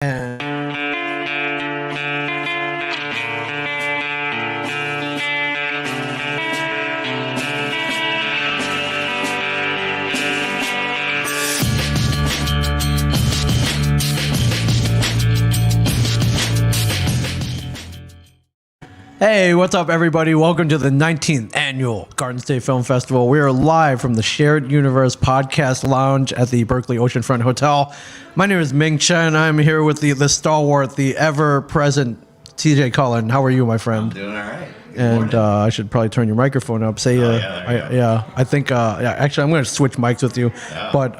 And hey, what's up, everybody? Welcome to the 19th annual Garden State Film Festival. We are live from the Shared Universe Podcast Lounge at the Berkeley Oceanfront Hotel. My name is Ming Chen. I'm here with the stalwart, the ever-present TJ Cullen. How are you, my friend? I'm doing all right. And I should probably turn your microphone up. Say, I think, actually, I'm going to switch mics with you. Yeah. But,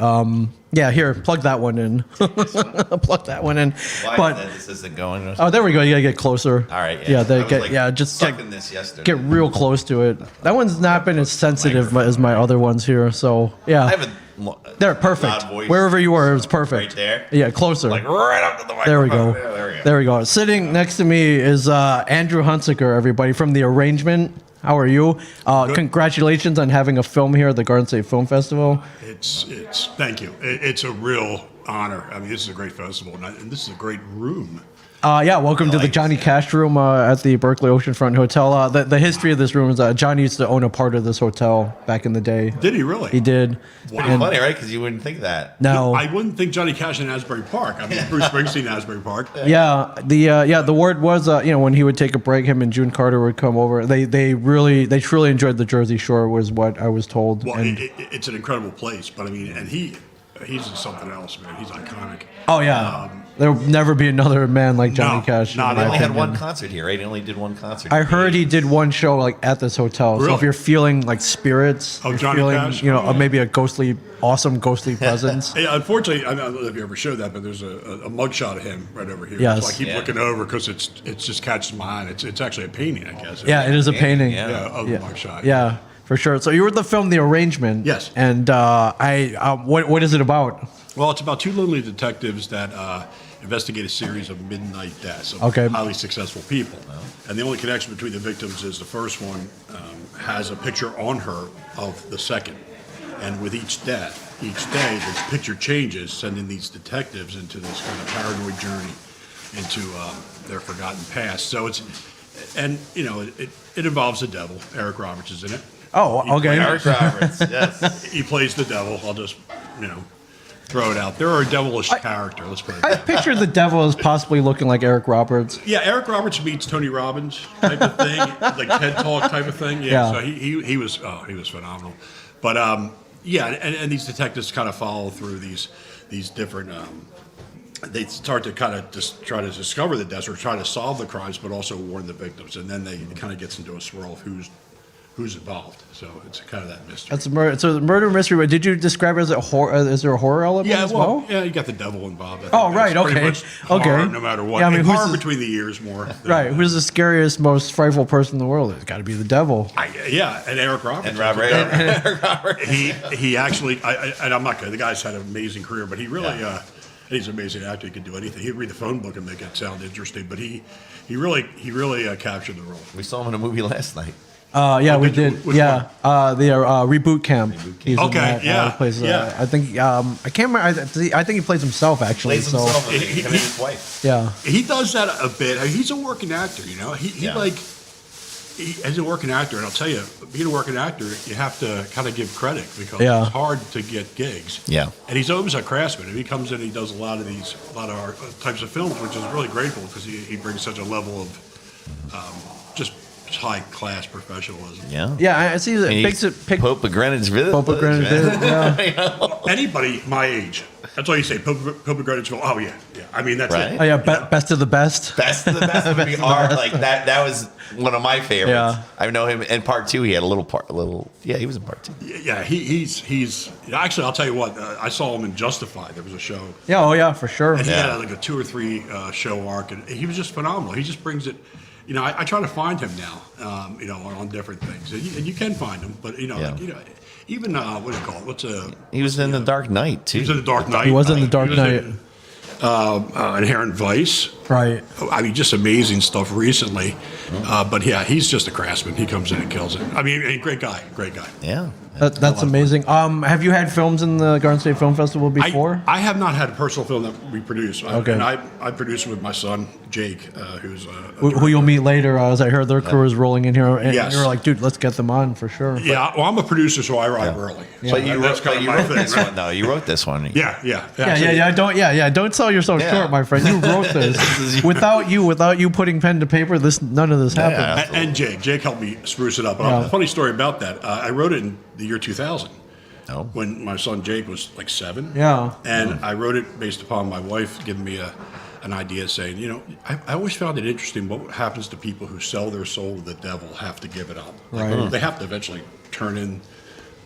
yeah, here, plug that one in. Plug that one in. Why But, is that this isn't going? Or oh, there we go. You got to get closer. all right. Yeah, I was just sucking this yesterday. get real close to it. That one's not been as sensitive as my other ones here. So, yeah. I have a They're perfect. loud voice. Wherever you were, it was perfect. Right there? Yeah, closer. Like right up to the microphone. There we go. There we go. There we go. Sitting next to me is Andrew Hunsicker, everybody, from The Arrangement. How are you? Congratulations on having a film here at the Garden State Film Festival. It's thank you. It's a real honor. I mean, this is a great festival, and this is a great room. Yeah, welcome to the like Johnny this, Cash room at the Berkeley Oceanfront Hotel. The history of this room is Johnny used to own a part of this hotel back in the day. Did he really? He did. Wow. Pretty funny, right? Because you wouldn't think that. No. I wouldn't think Johnny Cash in Asbury Park. I mean, Bruce Springsteen in Asbury Park. Yeah, the word was when he would take a break, him and June Carter would come over. They truly enjoyed the Jersey Shore, was what I was told. Well, And- it's an incredible place, but I mean, and he's something else, man. He's iconic. oh yeah, there'll never be another man like Johnny No, Cash. not in They my only had opinion. one concert here, right? He only did one concert. I heard he did one show like at this hotel. So if Really? you're feeling like spirits, Oh, you're Johnny feeling, Cash? maybe a awesome ghostly presence. Hey, unfortunately, I don't know if you ever showed that, but there's a mugshot of him right over here. Yes. So I keep Yeah. looking over because it's just catches my eye. It's actually a painting, I guess. Yeah, it is a painting. Yeah. Yeah, of the mugshot. Yeah, for sure. So you were at the film The Arrangement. Yes. And what is it about? Well, it's about two lonely detectives that investigate a series of midnight deaths of Okay. highly successful people. And the only connection between the victims is the first one has a picture on her of the second. And with each death, each day, this picture changes, sending these detectives into this kind of paranoid journey into their forgotten past. So it involves the devil. Eric Roberts is in it. Oh, okay. Eric Roberts, yes. He plays the devil. I'll just, throw it out. They're a devilish character. Let's put it I that way. pictured the devil as possibly looking like Eric Roberts. Yeah, Eric Roberts meets Tony Robbins type of thing, like TED Talk type of thing. Yeah. So he was phenomenal. But and these detectives kind of follow through these different. They start to kind of just try to discover the deaths or try to solve the crimes, but also warn the victims, and then it kind of gets into a swirl of who's involved. So it's kind of that mystery. That's a murder. So the murder mystery. But did you describe it as a horror? Is there a horror element as well? Yeah, you got the devil involved. I think Oh, right, that's pretty okay. much horror, Okay. no matter what. Yeah, I mean, And who's horror the- between the ears more. than- Right. Who's the scariest, most frightful person in the world? It's got to be the devil. Yeah, and Eric Roberts. And Eric Roberts. He actually, and I'm not kidding, the guy's had an amazing career, but he really, he's an amazing actor. He could do anything. He'd read the phone book and make it sound interesting, but he really captured the role. We saw him in a movie last night. Yeah, we did you- did. which Yeah, the Reboot Camp. He's in Okay, that. yeah, He plays, yeah. I think I can't remember. I think he plays himself actually. Plays so himself with He- him and his wife. yeah, He does that a bit. He's a working actor, He Yeah. as a working actor, and I'll tell you, being a working actor, you have to kind of give credit because Yeah. it's hard to get gigs. Yeah. And he's always a craftsman. And he comes in, he does a lot of our types of films, which is really grateful because he brings such a level of just high class professionalism. Yeah. yeah. I see that. He's Pope of Greenwich Village. Pope of Greenwich Village, yeah. Anybody my age, that's all you say. Pope of Greenwich. Oh yeah. I mean that's Right. it. Oh yeah, best of the best. Best of the best would be hard. Like that was one of my favorites. Yeah. I know him in part 2. He had a little part. Yeah, he was in part 2. Yeah, he's actually. I'll tell you what. I saw him in Justified. There was a show, Yeah, oh yeah, for sure. and he Yeah. had like a 2 or 3 show arc, and he was just phenomenal. He just brings it. I try to find him now. On different things, and you can find him, but Yeah. even what do you call it? What's a He was in The Dark Knight too. He was in The Dark Knight. He was in The Dark He was Knight. in, Inherent Vice. Right. I mean, just amazing stuff recently. But yeah, he's just a craftsman. He comes in and kills it. I mean, a great guy. Yeah. That's amazing. Have you had films in the Garden State Film Festival before? I have not had a personal film that we produce. Okay. And I produce it with my son, Jake, who's who you'll meet later, as I heard their crew is rolling in here, and Yes. you're like, dude, let's get them on for sure. Yeah, well, I'm a producer, so I arrive early. Yeah. But you That's wrote, kind but of you my wrote thing, this right? one. No, you wrote this one. Yeah. Don't sell yourself Yeah. short, my friend. You wrote this. This is without you putting pen to paper, none of this happened. And Jake helped me spruce it up. Yeah. A funny story about that. I wrote it in the year 2000. Oh. When my son Jake was like 7. Yeah. And I wrote it based upon my wife giving me an idea saying, I always found it interesting what happens to people who sell their soul to the devil, have to give it up. Right. They have to eventually turn in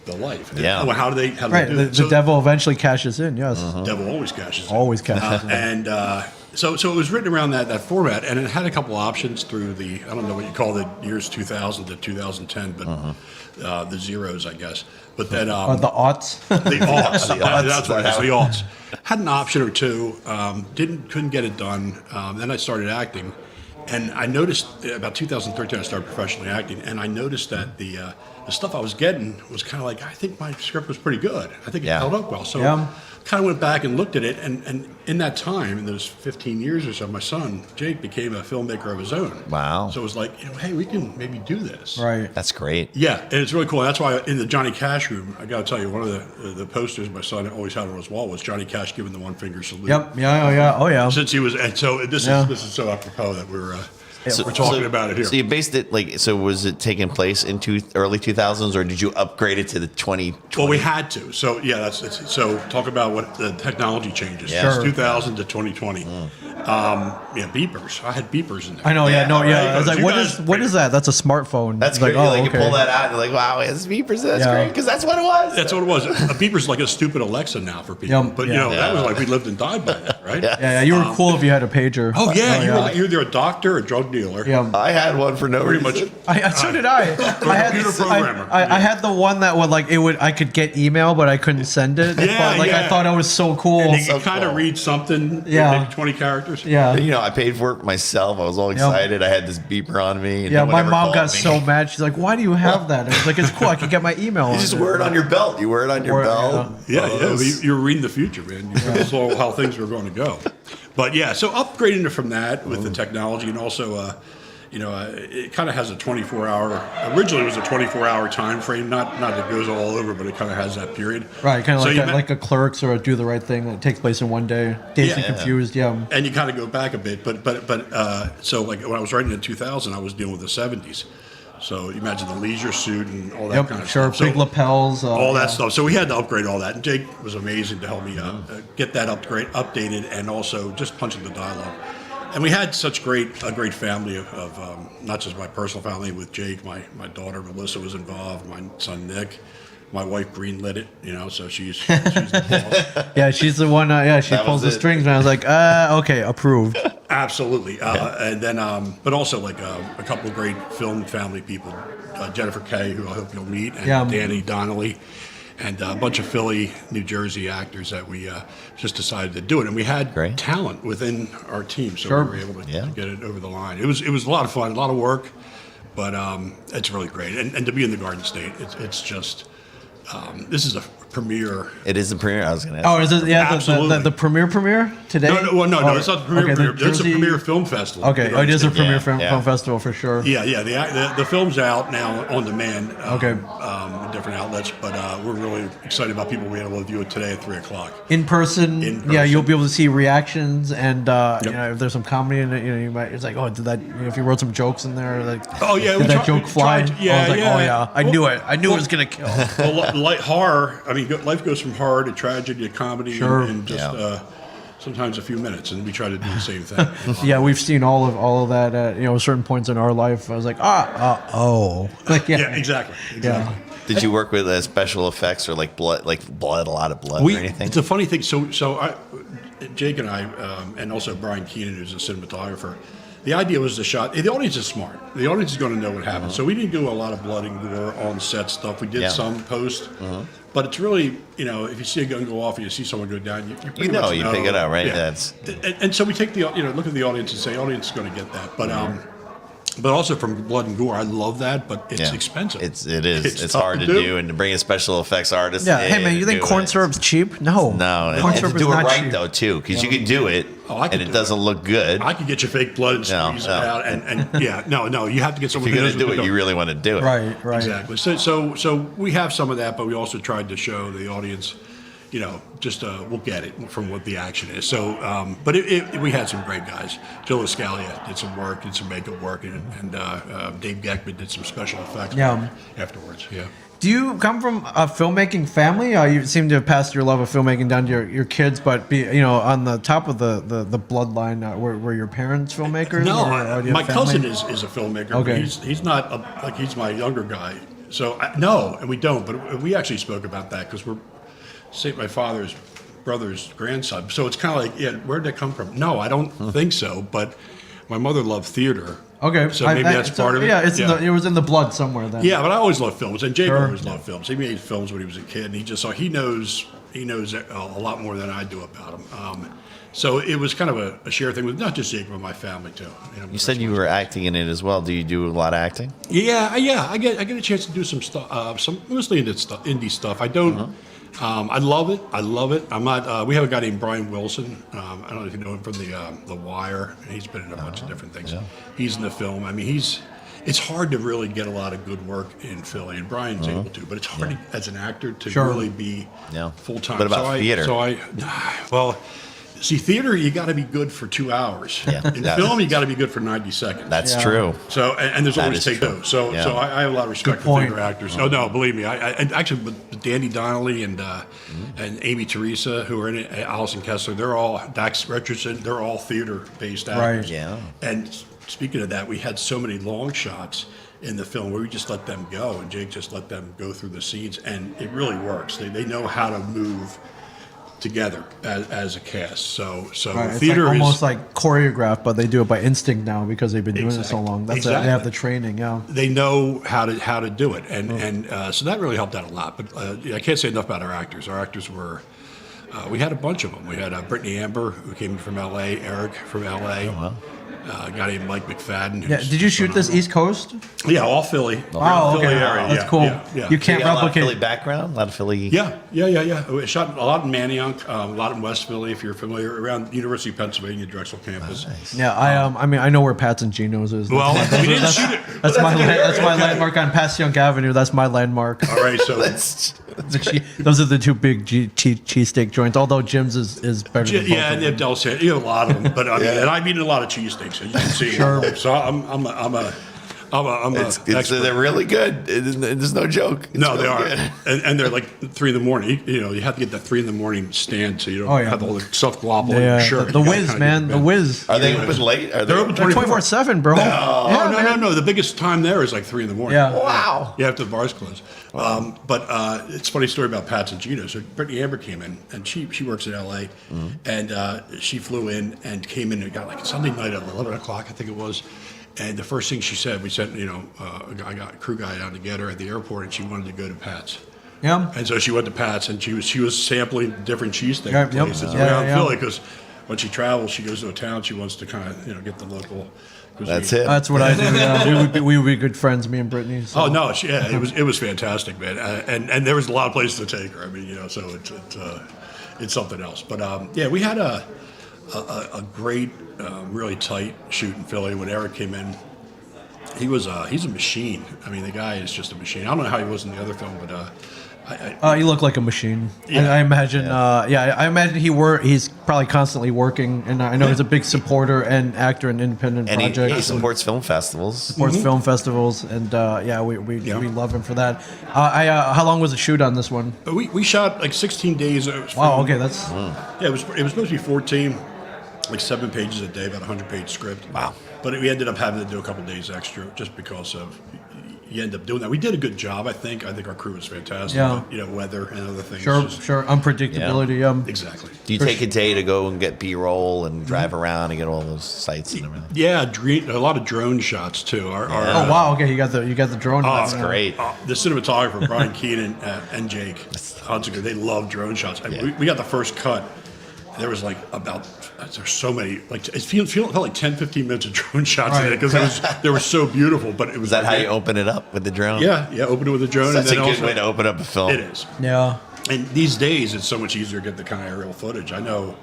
the life. Yeah. How do they do The that? devil eventually cashes in. Yes, The devil always cashes in. always cashes in. And so it was written around that format, and it had a couple options through I don't know what you call the years 2000 to 2010, but the zeros, I guess. But then The aughts. the aughts, The aughts. that's what it is, the aughts. Had an option or two, couldn't get it done. Then I started acting, and I noticed about 2013 I started professionally acting, and I noticed that the stuff I was getting was kind of like, I think my script was pretty good. I think it Yeah. held up well. So Yeah. kind of went back and looked at it, and in that time, in those 15 years or so, my son Jake became a filmmaker of his own. Wow. So it was like, hey, we can maybe do this. Right. That's great. Yeah, and it's really cool. That's why in the Johnny Cash room, I got to tell you, one of the posters my son always had on his wall was Johnny Cash giving the one finger salute. Yep. Yeah. Oh yeah. Since he was, and so this Yeah. is so apropos that we're talking about it here. So you based it so was it taking place in early 2000s, or did you upgrade it to the 2020? Well, we had to. So yeah, so talk about what the technology changes. Yeah. Sure. 2000 to 2020. Beepers. I had beepers in there. I know. Yeah. No. Yeah. right. I was like, You what guys- is that? That's a smartphone. That's It's great. Like, You pull that out and you're like, wow, it's beepers. That's Yeah. great, because that's what it was. That's what it was. A beeper's like a stupid Alexa now for people. Yep. But Yeah. that was like we lived and died by that, right? Yeah. You were cool if you had a pager. Oh yeah, you were yeah. like, you're either a doctor or a drug dealer. Yeah. I had one for no Pretty reason. much. So did I. I had computer programmer. I had the one that would I could get email, but I couldn't send it. Yeah, But I yeah. thought it was so cool. And you So kind of cool. read something, Yeah. maybe 20 characters. Yeah. I paid for it myself. I was all excited. I had this beeper on me. And Yeah, no one my ever mom called got me. so mad. She's like, "Why do you have that?" And I was like, "It's cool. I could get my email." You on just it." wear it on your belt. You wear it on your Wear it, belt. Yeah, Oh, you're reading the future, man. You saw how things were going to go. But yeah, so upgrading it from that with the technology, and also, it kind of has a 24-hour. Originally, it was a 24-hour time frame. Not that it goes all over, but it kind of has that period. Right, kind of So like you like a Clerks or a Do the Right Thing that takes place in one day. Dazed and Yeah. Confused. Yeah. And you kind of go back a bit, but so like when I was writing in 2000, I was dealing with the 70s. So you imagine the leisure suit and all that Yep. kind of Sure. stuff. So Big lapels. all that yeah. stuff. So we had to upgrade all that, and Jake was amazing to help me get that updated, and also just punching the dialogue. And we had such a great family of not just my personal family with Jake. My daughter Melissa was involved. My son Nick. My wife greenlit it, so she's involved. Yeah, she's the one. She That pulls the was it. strings, and I was like, okay, approved. Absolutely. And then, but also like a couple of great film family people, Jennifer Kay, who I hope you'll meet, and Yeah. Danny Donnelly, and a bunch of Philly, New Jersey actors that we just decided to do it. And we had Great. talent within our team, so Sure. we were able to Yeah. get it over the line. It was a lot of fun, a lot of work, but it's really great. And to be in the Garden State, it's just, this is a premiere. It is the premiere. I was going to ask. Oh, is it? Yeah, Absolutely. the premiere today? No, it's not the premiere. Okay, Premiere. It's a Jersey- premiere film festival. Okay, The it is a Garden State. premiere Yeah, film, yeah. film festival for sure. Yeah. The film's out now on demand. Okay. In different outlets, but we're really excited about people being able to view it today at 3:00. In person, In yeah, person. you'll be able to see reactions, and Yep. if there's some comedy in it, you might. It's like, oh, did that? If you wrote some jokes in there, like, Oh, yeah, did we that tried- joke fly? tried- I was like, yeah. oh yeah, I knew it. I knew it was gonna kill. Well, like horror. I mean, life goes from horror to tragedy to comedy Sure. in just Yeah. sometimes a few minutes, and we try to do the same thing. Yeah, we've seen all of that at certain points in our life. I was like, like Yeah, exactly. yeah. Did you work with special effects or like blood, a lot of blood or anything? It's a funny thing. So Jake and I, and also Brian Keenan, who's a cinematographer, the idea was the shot. The audience is smart. The audience is going to know what happened. So we didn't do a lot of blood and gore on set stuff. We did Yeah. some post, but it's really, if you see a gun go off and you see someone go down, you pretty know, much you pick it up, right? That's- and so we take look at the audience and say, audience is going to get that. But but also from blood and gore. I love that, but it's expensive. It is. It's tough hard to do, and to bring a special effects artist. Yeah. Hey man, you think corn syrup's cheap? No. No, Corn and syrup to is do it not right cheap. though too, because you can do it, and it doesn't look good. I could get you fake blood and squeeze it out, and you have to get someone If you're who going to knows do what it, you really want to do it. Right. Exactly. So we have some of that, but we also tried to show the audience, we'll get it from what the action is. So, but we had some great guys. Joe Lascalia did some work, did some makeup work, and Dave Geckman did some special effects afterwards. Yeah. Do you come from a filmmaking family? You seem to have passed your love of filmmaking down to your kids, but on the top of the bloodline, were your parents filmmakers? No, or do you my have family? cousin is a filmmaker. Okay. But he's not he's my younger guy. So no, and we don't. But we actually spoke about that because we're my father's brother's grandson. So it's kind of like, where'd that come from? No, I don't think so. But my mother loved theater. Okay, so maybe that's part of it. Yeah, it was in the blood somewhere then. Yeah, but I always loved films, and Jake always loved films. He made films when he was a kid, and he knows a lot more than I do about them. So it was kind of a shared thing with not just Jake, but my family too. You said you were acting in it as well. Do you do a lot of acting? Yeah. I get a chance to do some stuff, some mostly indie stuff. I don't. I love it. I'm not. We have a guy named Brian Wilson. I don't know if you know him from the Wire. He's been in a bunch of different things. Yeah. He's in the film. I mean, it's hard to really get a lot of good work in Philly, and Brian's able to, but it's hard as an actor to really be full time. What about theater? See, theater, you got to be good for 2 hours. Yeah. In film, you got to be good for 90 seconds. That's true. So, and there's always take those. So I have a lot of respect for theater actors. Oh no, believe me. And actually, with Danny Donnelly and Amy Teresa, who are in it, Allison Kessler, they're all Dax Richardson. They're all theater-based actors. Right. Yeah. And speaking of that, we had so many long shots in the film where we just let them go, and Jake just let them go through the scenes, and it really works. They know how to move together as a cast. So theater like almost is like choreographed, but they do it by instinct now because they've been doing it so long. They have the training. Yeah, they know how to do it, and so that really helped out a lot. But I can't say enough about our actors. Our actors were. We had a bunch of them. We had Brittany Amber, who came from L.A., Eric from L.A., a guy named Mike McFadden. Yeah. Did you shoot this East Coast? Yeah, all Philly. Oh, okay. Philly area. That's cool. Yeah. You can't You got a lot of replicate. Philly background, a lot of Philly. Yeah. We shot a lot in Manayunk, a lot in West Philly, if you're familiar, around University of Pennsylvania Drexel campus. Nice. Yeah, I know where Pat's and Geno's is. Well, we didn't shoot it. That's my landmark on Passyunk Avenue. That's my landmark. All right, so Those are the two big cheesesteak joints. Although Jim's is better. Than both and they've dealt a lot of them, but I mean, and I've eaten a lot of cheesesteaks, as you can see. Sure. So I'm a expert. They're really good. There's no joke. It's No, they really are, good. and they're like 3 a.m. You have to get that 3 a.m. stand so you don't have all the stuff globble on Yeah, your shirt. the Whiz, man, the Whiz. Are they open late? They're open 24/7, bro. No. The biggest time there is like 3 a.m. Yeah. Wow. Yeah, after the bars close. But it's a funny story about Pat's and Gino. So Brittany Amber came in, and she works in L.A., and she flew in and came in and got like Sunday night at 11 o'clock, I think it was. And the first thing she said, we sent a crew guy down to get her at the airport, and she wanted to go to Pat's. Yeah. And so she went to Pat's, and she was sampling different cheesesteak places Yeah, around yeah. Philly, because when she travels, she goes to a town, she wants to kind of get the local. That's it. That's what I do. Yeah. we would be good friends, me and Brittany. So. Oh no, it was fantastic, man, and there was a lot of places to take her. I mean, so it's something else. But we had a great, really tight shoot in Philly when Eric came in. He's a machine. I mean, the guy is just a machine. I don't know how he was in the other film, but He looked like a machine. Yeah. I imagine. I imagine he's probably constantly working, and I know he's a big supporter and actor in independent And projects. he supports film festivals. Supports film festivals, and we love him for that. How long was the shoot on this one? we shot like 16 days. Wow. Okay, that's. Yeah, it was supposed to be 14, like 7 pages a day, about a 100-page script. Wow. But we ended up having to do a couple days extra just because of you end up doing that. We did a good job, I think. I think our crew was fantastic. Yeah. But, weather and other things. Sure. Unpredictability. Exactly. Do you take a day to go and get B-roll and drive around and get all those sites and everything? Yeah, a lot of drone shots too. Oh wow. Okay, you got the drone. That's great. The cinematographer Brian Keenan and Jake Hunsicker, they love drone shots. We got the first cut there was like there's so many, like it felt like 10, 15 minutes of drone shots in it, because they were so beautiful. But it was Is that how you open it up with the drone? Yeah, open it with a drone. That's and a then good way to open up a film. It is. Yeah. And these days, it's so much easier to get the kind of aerial footage. I know.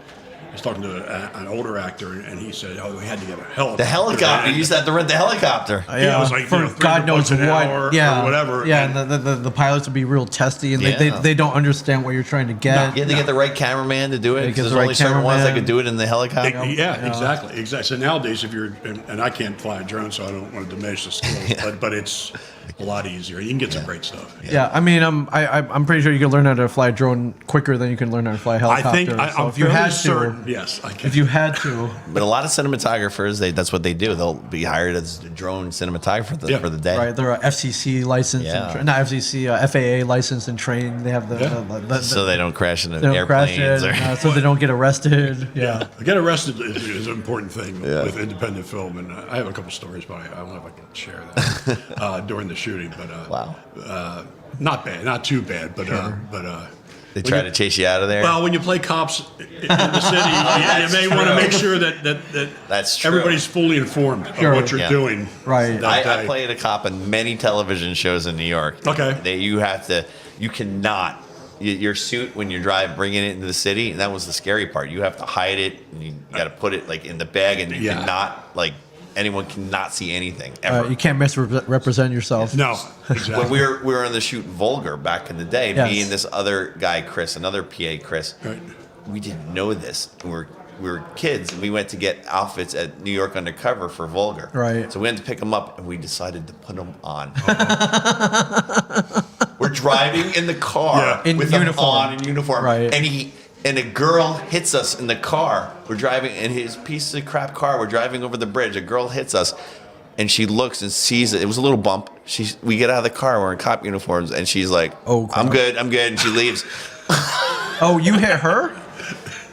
I was talking to an older actor, and he said, "Oh, we had to get a helicopter." The helicopter. You used to have to rent the helicopter. Yeah, it was like for God knows what. Or whatever. Yeah, and the pilots would be real testy, and they don't understand what you're trying to get. You had to get the right cameraman to do it. Get There's the right only certain ones that could do it in the helicopter. Exactly. So nowadays, if you're, and I can't fly a drone, so I don't want to diminish the skills, but it's a lot easier. You can get some great stuff. Yeah, I mean, I'm pretty sure you can learn how to fly a drone quicker than you can learn how to fly a helicopter. I'm fairly certain. Yes, I can. If you had to. But a lot of cinematographers, that's what they do. They'll be hired as a drone cinematographer for the day. Right, they're FCC licensed, not FCC, FAA licensed and trained. They have the so they don't crash into airplanes, so they don't get arrested. Yeah. Get arrested is an important thing with independent film, and I have a couple stories, but I don't know if I can share that during the shooting. But wow, not bad, not too bad, but they try to chase you out of there. Well, when you play cops in the city, you may want to make sure that that's true. Everybody's fully informed of what you're doing. Right. I played a cop in many television shows in New York. Okay. You cannot. Your suit when you're bringing it into the city, and that was the scary part. You have to hide it, and you got to put it like in the bag, and you cannot anyone cannot see anything ever. You can't misrepresent yourself. No, exactly. When we were on the shoot Vulgar back in the day, me and this other guy, Chris, another PA, Chris, we didn't know this. We were kids, and we went to get outfits at New York Undercover for Vulgar. Right. So we had to pick them up, and we decided to put them on. We're driving in the car with them on in uniform, and a girl hits us in the car. We're driving in his piece of crap car. We're driving over the bridge. A girl hits us, and she looks and sees it. It was a little bump. We get out of the car. We're in cop uniforms, and she's like, "Oh, I'm good, and she leaves. Oh, you hit her?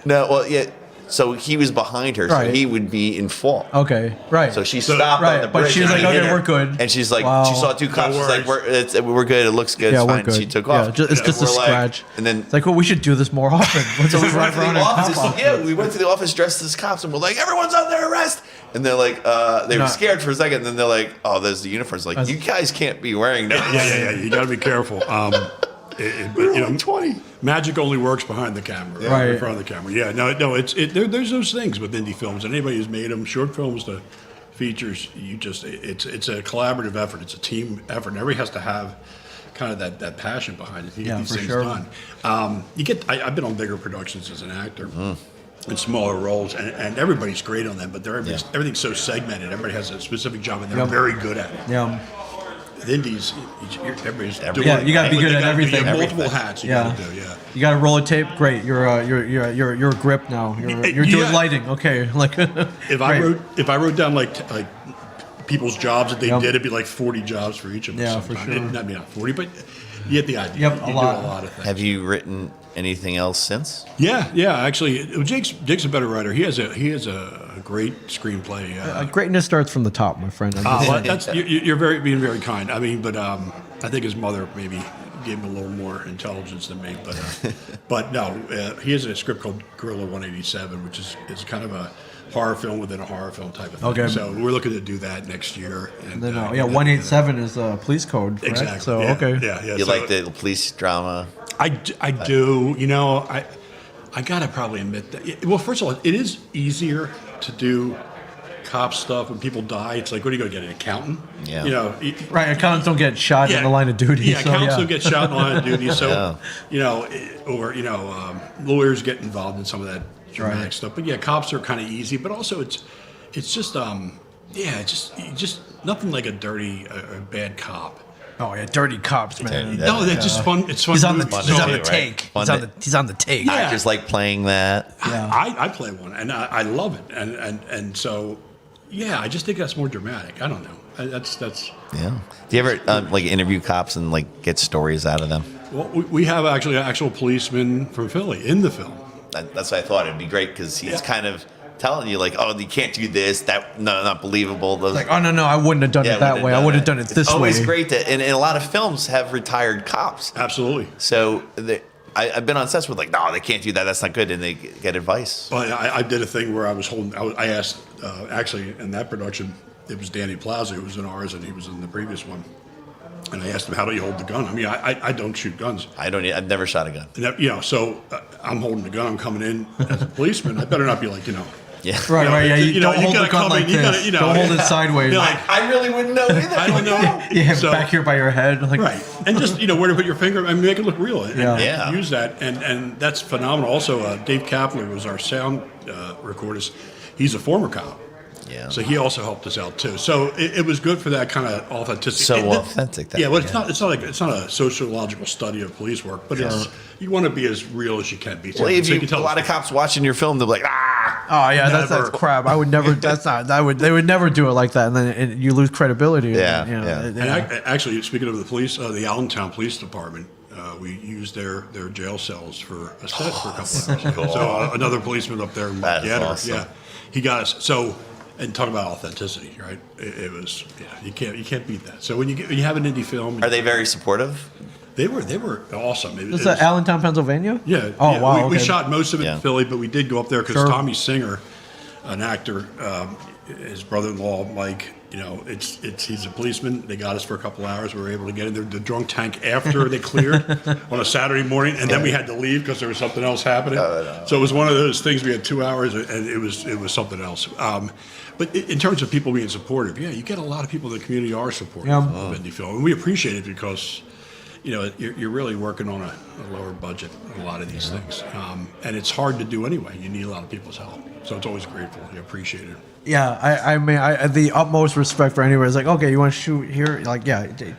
No, well, yeah. So he was behind her, so he would be in fault. Okay, right. So she stopped on the bridge. But she was like, "Okay, we're good." And she's like, she saw two cops. She's like, "We're good. It looks good. Yeah, it's we're fine." good. She took off. It's just a scratch. And then it's like, well, we should do this more often. Let's so we drive went to around the in office. cop Yeah, we went to the office dressed as cops, and we're like, "Everyone's under arrest." And they're like, they were scared for a second. And then they're like, "Oh, there's the uniforms." Like, you guys can't be wearing those. Yeah. You got to be careful. But 20. Magic only works behind the camera, right in front of the camera. Yeah, no. There's those things with indie films, and anybody who's made them, short films to features, it's a collaborative effort. It's a team effort, and everybody has to have kind of that passion behind it to get these things done. I've been on bigger productions as an actor. In smaller roles, and everybody's great on them, but everything's so segmented. Everybody has a specific job, and they're very good at it. Yeah. The indies, everybody's doing. Yeah, you got to be good at everything. Multiple hats. You got to do. Yeah. You got to roll a tape. Great. You're a grip now. You're doing lighting. Okay. Like. If I wrote down like people's jobs that they did, it'd be like 40 jobs for each of them. Yeah, for sure. Not 40, but you get the idea. Yep, you do a lot of things. Have you written anything else since? Yeah. Actually, Jake's a better writer. He has a great screenplay. Greatness starts from the top, my friend. You're being very kind. I mean, but I think his mother maybe gave him a little more intelligence than me. But no, he has a script called Gorilla 187, which is kind of a horror film within a horror film type of thing. Okay. So we're looking to do that next year. And then 187 is a police code, correct? Exactly. So Yeah. You like the police drama? I do. I gotta probably admit that. Well, first of all, it is easier to do cop stuff when people die. It's like, what are you going to get, an accountant? Yeah. Right. Accountants don't get shot in the line of duty. Yeah, accountants don't get shot in the line of duty. So, lawyers get involved in some of that dramatic stuff. But yeah, cops are kind of easy. But also, it's just just nothing like a dirty, a bad cop. Oh yeah, dirty cops, man. No, that's just fun. It's fun. He's on the take. He's on the take. Yeah. Actors like playing that. Yeah. I play one, and I love it, and so I just think that's more dramatic. I don't know. That's. Yeah. Do you ever interview cops and get stories out of them? Well, we have actually an actual policeman from Philly in the film. That's what I thought. It'd be great because he's kind of telling you you can't do this, that, no, not believable. Those, oh no, I wouldn't have done it that way. I would have done it this way. It's always great and a lot of films have retired cops. Absolutely. So I've been on sets with like, no, they can't do that. That's not good, and they get advice. Well, I did a thing where I asked actually in that production, it was Danny Plaza who was in ours, and he was in the previous one. And I asked him, how do you hold the gun? I mean, I don't shoot guns. I've never shot a gun. And so I'm holding the gun. I'm coming in as a policeman. I better not be like, Yeah. Right. Yeah. You don't hold the gun like this. Don't hold it sideways. I really wouldn't know either. I don't know. Yeah, back here by your head. Like, right. And just, where to put your finger. I mean, make it look real. And use that. And that's phenomenal. Also, Dave Kapler was our sound recordist. He's a former cop. Yeah. So he also helped us out too. So it was good for that kind of authenticity. So authentic. Yeah, well, it's not a sociological study of police work, but you want to be as real as you can be. Well, if a lot of cops watching your film, they're like, oh yeah, that's crap. I would never. They would never do it like that, and then you lose credibility. Yeah. And actually, speaking of the police, the Allentown Police Department. We used their jail cells for a set for a couple of hours. Cool. So another policeman up there in Gator, awesome. he got us. So. And talk about authenticity, right? It was, you can't beat that. So when you have an indie film, are they very supportive? They were awesome. This is Allentown, Pennsylvania? Yeah. Oh yeah. wow. We shot most of it in Philly, but we did go up there because Tommy Singer, an actor, his brother-in-law Mike. He's a policeman. They got us for a couple hours. We were able to get in the drunk tank after they cleared on a Saturday morning, and then we had to leave because there was something else happening. So it was one of those things. We had 2 hours, and it was something else. But in terms of people being supportive, you get a lot of people in the community are supportive of indie film, and we appreciate it because you're really working on a lower budget on a lot of these things, and it's hard to do anyway. You need a lot of people's help, so it's always grateful. You appreciate it. Yeah, I mean, the utmost respect for anywhere. It's like, okay, you want to shoot here? Like,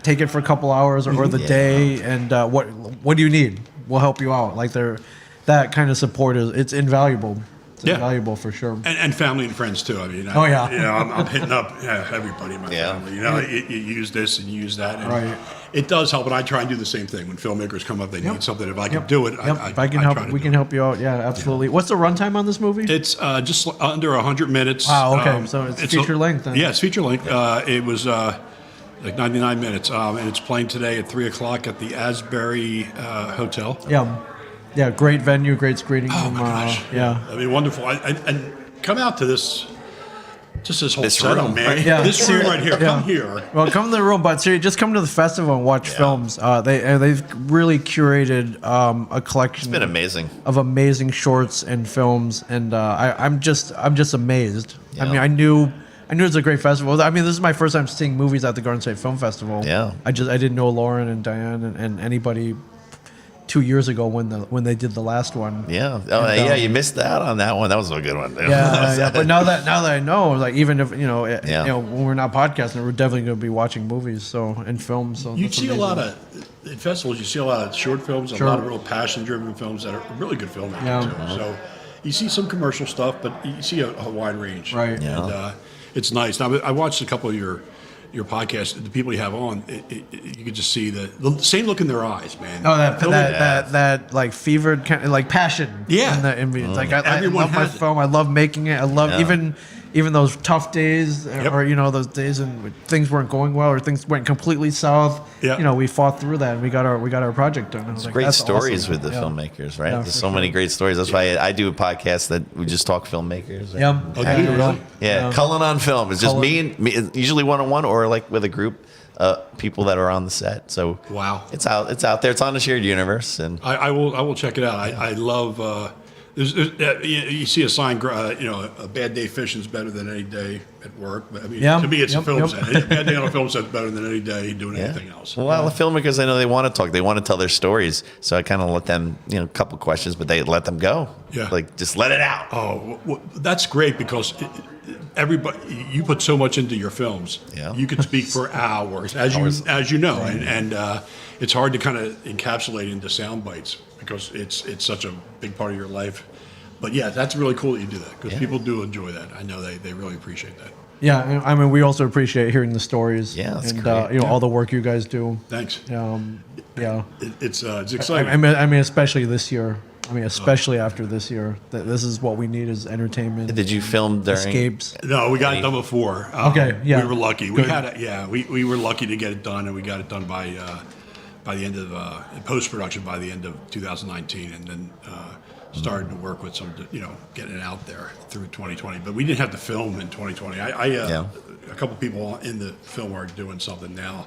take it for a couple hours or the day, and what do you need? We'll help you out. Like, that kind of support it's invaluable. It's invaluable for sure. And family and friends too. I mean, I'm hitting up everybody in my family. You use this and you use that. And it does help, and I try and do the same thing when filmmakers come up. They need something. If I can do it, if I can help, we can help you out. Yeah, absolutely. Yeah. What's the runtime on this movie? It's just under 100 minutes. Wow. Okay, so it's feature length. Then. Yeah, it's feature length. It was like 99 minutes, and it's playing today at 3:00 at the Asbury Hotel. Yeah, great venue, great screening. Oh my gosh! I mean, wonderful. And come out to this. Just this whole setup, man. Right? Yeah. This room right here. Come here. Well, come to the room, but seriously, just come to the festival and watch films. They've really curated a collection. It's been amazing of amazing shorts and films, and I'm just amazed. Yeah. I mean, I knew it was a great festival. I mean, this is my first time seeing movies at the Garden State Film Festival. Yeah. I didn't know Lauren and Diane and anybody 2 years ago when they did the last one. Yeah. You missed out on that one. That was a good one. Yeah. But now that I know, like, even if when we're not podcasting, we're definitely going to be watching movies and films. So you see amazing. A lot of at festivals. You see a lot of short films, a lot of real passion-driven films that are really good filmmaking too. So you see some commercial stuff, but you see a wide range. Right. Yeah. And it's nice. Now I watched a couple of your podcast, the people you have on, you could just see the same look in their eyes, man. Oh, that like fevered kind of like passion. Yeah. Like I love my film. I love making it. I love even those tough days or those days when things weren't going well or things went completely south. Yeah. We fought through that and we got our project done. It's great stories awesome. With the filmmakers, right? There's so many great stories. That's why I do a podcast that we just talk filmmakers. Right? Yeah. Okay. Really? Yeah. Cullen on Film. It's just me, usually one-on-one or like with a group. People that are on the set. So wow, it's out there. It's on the shared universe, and I will check it out. I love. You see a sign. A bad day fishing is better than any day at work. But I mean, to me, it's a film set. A bad day on a film set is better than any day doing anything else. Well, the filmmakers, I know they want to talk. They want to tell their stories. So I kind of let them, a couple questions, but they let them go. Yeah, like just let it out. Oh, well, that's great because. Everybody, you put so much into your films. Yeah. You could speak for hours, as you know, and it's hard to kind of encapsulate into sound bites because it's such a big part of your life. But yeah, that's really cool that you do that because people do enjoy that. I know they really appreciate that. Yeah, I mean, we also appreciate hearing the stories. Yeah, that's and great. All the work you guys do. Thanks. It's exciting. I mean, especially this year. I mean, especially after this year, this is what we need is entertainment. Did you film during escapes? No, we got it done before. Okay, yeah, we were lucky. We were lucky to get it done, and we got it done by by the end of post production by the end of 2019, and then started to work with some, getting it out there through 2020. But we didn't have to film in 2020. A couple people in the film are doing something now,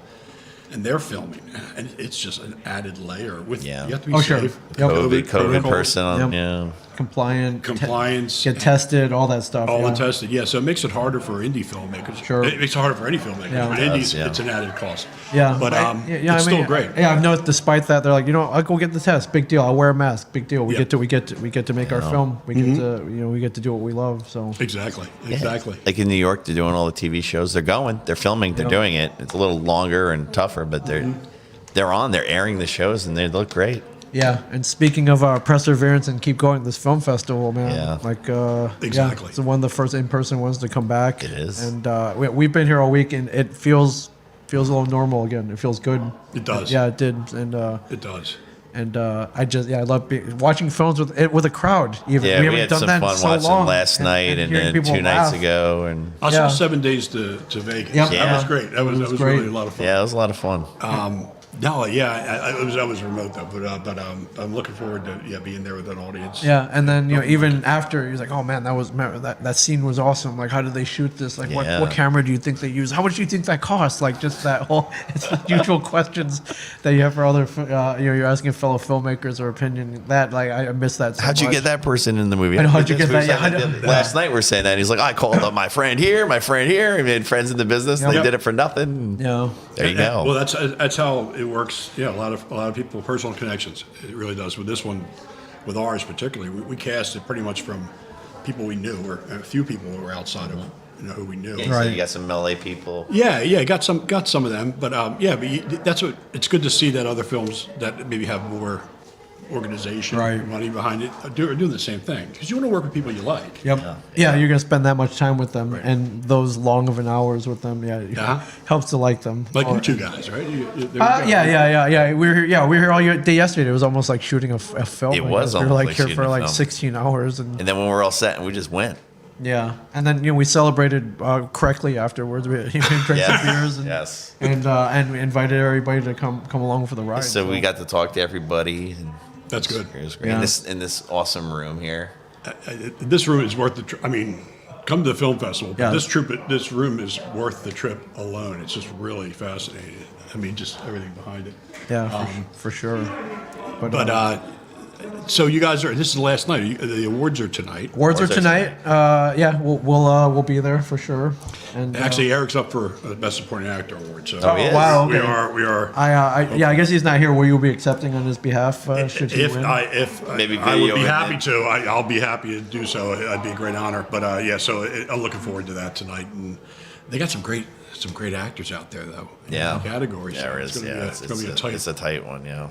and they're filming, and it's just an added layer. You have to be safe. COVID person, compliance, get tested, all that stuff. All tested, yeah. So it makes it harder for indie filmmakers. Sure, it makes it harder for any filmmaker. Yeah. But indies, it's an added cost. Yeah, but it's still great. Yeah, I've noticed. Despite that, they're like, I'll go get the test. Big deal. I'll wear a mask. Big deal. We get to make our film. We get to we get to do what we love. So exactly. Like in New York, they're doing all the TV shows. They're filming. They're doing it. It's a little longer and tougher, but they're airing the shows and they look great. Yeah, and speaking of perseverance and keep going, this film festival, man. Yeah. Exactly. It's one of the first in-person ones to come back. It is. And we've been here all week, and it feels a little normal again. It feels good. It does. Yeah, it did. And it does. And I love watching films with a crowd. Even we haven't had done some that fun so watching long. last night and then 2 nights ago. And I saw 7 Days to Vegas. Yep. That was great. That was great. really a lot of fun. Yeah, it was a lot of fun. I was remote though, but I'm looking forward to being there with an audience. Yeah, and then even after, he was like, "Oh man, that scene was awesome. Like, how did they shoot this? Like, what camera do you think they used? How much do you think that cost? Like, just that whole it's the usual questions that you have for other you're asking fellow filmmakers or opinion. That I miss that. So how'd you get that person in the movie? And how'd you get that? Last night we're saying that he's like, I called up my friend here. He made friends in the business. They did it for nothing. Yeah, there you go. Well, that's how it works. Yeah, a lot of people, personal connections. It really does. With this one, with ours particularly, we cast it pretty much from people we knew, or a few people who were outside of who we knew. Yeah, so you got some LA people. Yeah, got some of them. But that's what it's good to see that other films that maybe have more organization, money behind it, are doing the same thing, because you want to work with people you like. Yep. Yeah, you're gonna spend that much time with them, and those long of an hours with them. Helps to like them. Like you two guys, right? Yeah. We were here all day yesterday. It was almost like shooting a film. It was. We were like here for like 16 hours, and then when we were all set, we just went. Yeah, and then we celebrated correctly afterwards. We drank some beers and invited everybody to come along for the ride. So we got to talk to everybody. And that's good. It was great. In this awesome room here. This room is worth the trip. I mean, come to the film festival. But this room is worth the trip alone. It's just really fascinating. I mean, just everything behind it. Yeah, for sure. But so you guys this is the last night. The awards are tonight. Awards are tonight. We'll be there for sure. And actually, Eric's up for the Best Supporting Actor award. So wow, okay. we are. I guess he's not here. Will you be accepting on his behalf? Should he win? Maybe I would be happy to. I'll be happy to do so. It'd be a great honor. But so I'm looking forward to that tonight. And they got some great actors out there though. In categories. Yeah, there is. It's a tight one. Yeah.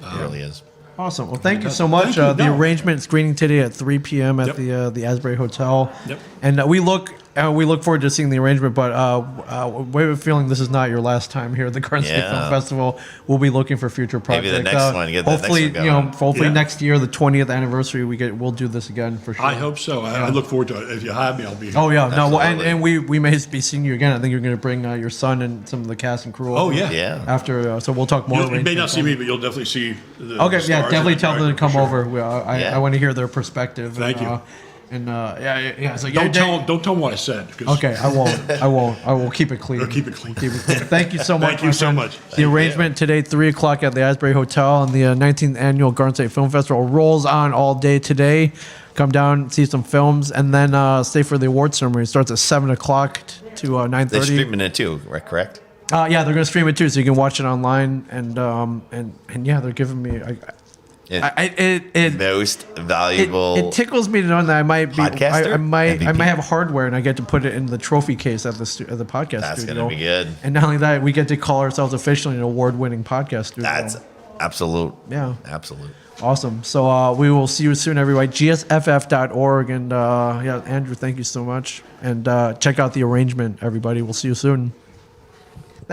It really is. Awesome. Well, thank you so much. The arrangement screening today at 3 p.m. at the Asbury Hotel. Yep. And we look forward to seeing the arrangement, but we have a feeling this is not your last time here at the Garden State Film Festival. We'll be looking for future projects. Maybe the next one. Hopefully next year, the 20th anniversary, we'll do this again for sure. I hope so. I look forward to it. If you have me, I'll be here. Oh yeah, no, and we may be seeing you again. I think you're going to bring your son and some of the cast and crew. Oh yeah. After, so we'll talk more. You may not see me, but you'll definitely see. Definitely tell them to come over. I want to hear their perspective. Thank you. And so don't tell them what I said. Okay, I won't. I will keep it clean. Keep it clean. Thank you so much. Thank you so much. The arrangement today, 3:00 at the Asbury Hotel, and the 19th annual Garden State Film Festival rolls on all day today. Come down, see some films, and then stay for the award ceremony. It starts at 7:00 to 9:30. They're streaming it too, correct? They're going to stream it too, so you can watch it online. And they're giving me. Most valuable. It tickles me to know that I might be. Podcaster? I might have hardware, and I get to put it in the trophy case at the podcast That's studio. That's gonna be good. And not only that, we get to call ourselves officially an award-winning podcast studio. That's absolute. Yeah, absolute. Awesome. So we will see you soon, everybody. GSFF.org, and Andrew, thank you so much. And check out the arrangement, everybody. We'll see you soon.